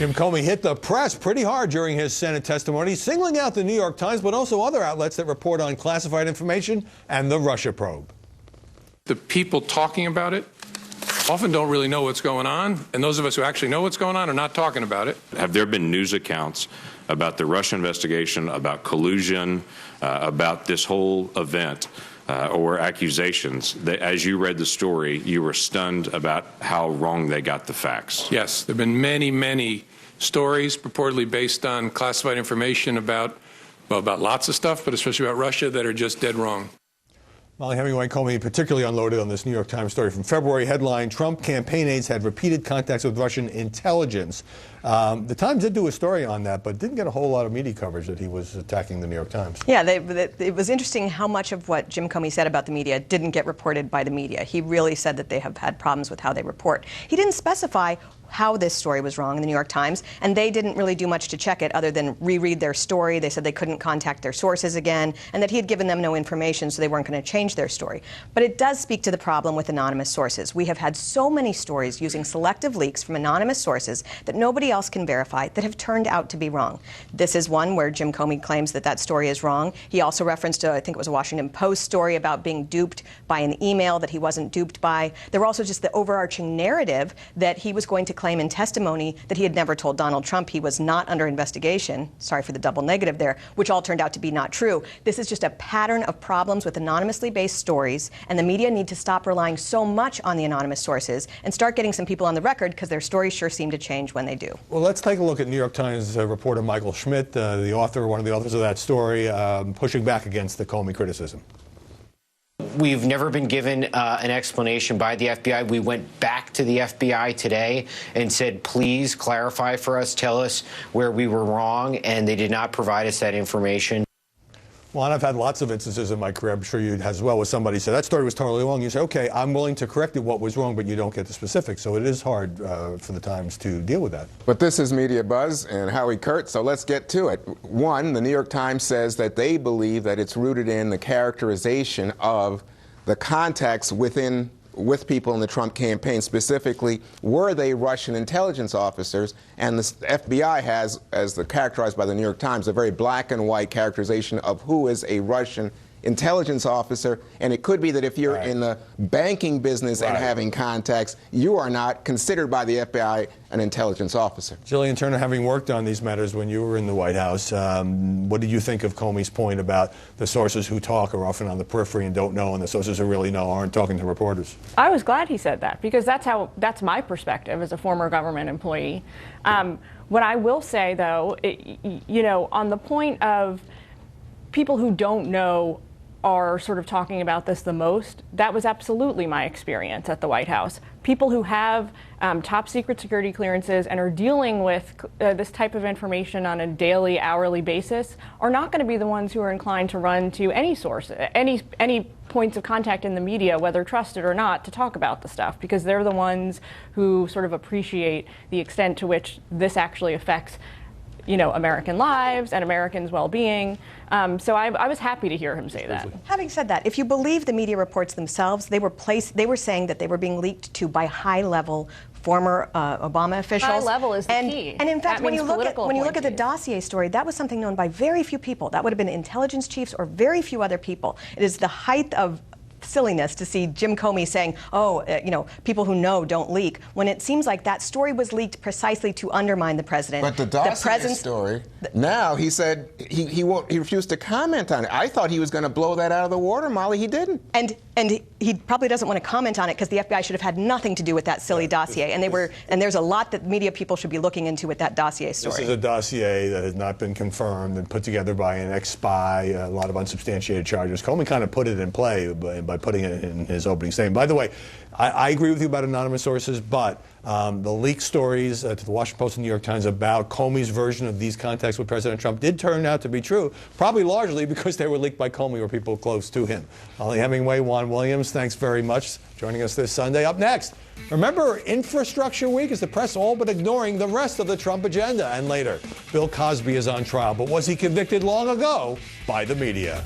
Jim Comey hit the press pretty hard during his Senate testimony, singling out the New York Times, but also other outlets that report on classified information and the Russia probe. The people talking about it often don't really know what's going on, and those of us who actually know what's going on are not talking about it. Have there been news accounts about the Russia investigation, about collusion, about this whole event, or accusations that, as you read the story, you were stunned about how wrong they got the facts? Yes, there have been many, many stories purportedly based on classified information about lots of stuff, but especially about Russia, that are just dead wrong. Molly Hemingway, Comey particularly unloaded on this New York Times story from February. Headline: Trump campaign aides had repeated contacts with Russian intelligence. The Times did do a story on that, but didn't get a whole lot of media coverage that he was attacking the New York Times. Yeah, it was interesting how much of what Jim Comey said about the media didn't get reported by the media. He really said that they have had problems with how they report. He didn't specify how this story was wrong in the New York Times, and they didn't really do much to check it other than reread their story. They said they couldn't contact their sources again, and that he had given them no information, so they weren't going to change their story. But it does speak to the problem with anonymous sources. We have had so many stories using selective leaks from anonymous sources that nobody else can verify that have turned out to be wrong. This is one where Jim Comey claims that that story is wrong. He also referenced, I think it was a Washington Post story about being duped by an email that he wasn't duped by. There were also just the overarching narrative that he was going to claim in testimony that he had never told Donald Trump he was not under investigation. Sorry for the double negative there, which all turned out to be not true. This is just a pattern of problems with anonymously based stories, and the media need to stop relying so much on the anonymous sources and start getting some people on the record, because their stories sure seem to change when they do. Well, let's take a look at New York Times reporter Michael Schmidt, one of the authors of that story, pushing back against the Comey criticism. We've never been given an explanation by the FBI. We went back to the FBI today and said, please clarify for us, tell us where we were wrong, and they did not provide us that information. Well, and I've had lots of instances in my career, I'm sure you as well, where somebody said, that story was totally wrong. You say, okay, I'm willing to correct it, what was wrong, but you don't get the specifics. So it is hard for the Times to deal with that. But this is Media Buzz and Howie Kurtz, so let's get to it. One, the New York Times says that they believe that it's rooted in the characterization of the contacts with people in the Trump campaign. Specifically, were they Russian intelligence officers? And the FBI has, as characterized by the New York Times, a very black and white characterization of who is a Russian intelligence officer. And it could be that if you're in the banking business and having contacts, you are not considered by the FBI an intelligence officer. Jillian Turner, having worked on these matters when you were in the White House, what did you think of Comey's point about the sources who talk are often on the periphery and don't know, and the sources who really know aren't talking to reporters? I was glad he said that, because that's my perspective as a former government employee. What I will say, though, on the point of people who don't know are sort of talking about this the most, that was absolutely my experience at the White House. People who have top secret security clearances and are dealing with this type of information on a daily, hourly basis are not going to be the ones who are inclined to run to any source, any points of contact in the media, whether trusted or not, to talk about the stuff, because they're the ones who sort of appreciate the extent to which this actually affects American lives and Americans' well-being. So I was happy to hear him say that. Having said that, if you believe the media reports themselves, they were saying that they were being leaked to by high-level former Obama officials. High level is the key. And in fact, when you look at the appointees. dossier story, that was something known by very few people. That would have been intelligence chiefs or very few other people. It is the height of silliness to see Jim Comey saying, people who know don't leak, when it seems like that story was leaked precisely to undermine the president. But the dossier story, now he said he refused to comment on it. I thought he was going to blow that out of the water, Molly. He didn't. And he probably doesn't want to comment on it because the FBI should have had nothing to do with that silly dossier. And there's a lot that media people should be looking into with that dossier story. This is a dossier that has not been confirmed and put together by an ex-spy, a lot of unsubstantiated charges. Comey kind of put it in play by putting it in his opening statement. By the way, I agree with you about anonymous sources, but the leaked stories to the Washington Post and New York Times about Comey's version of these contacts with President Trump did turn out to be true, probably largely because they were leaked by Comey or people close to him. Molly Hemingway, Juan Williams, thanks very much for joining us this Sunday. Up next, remember Infrastructure Week is the press all but ignoring the rest of the Trump agenda. And later, Bill Cosby is on trial, but was he convicted long ago by the media?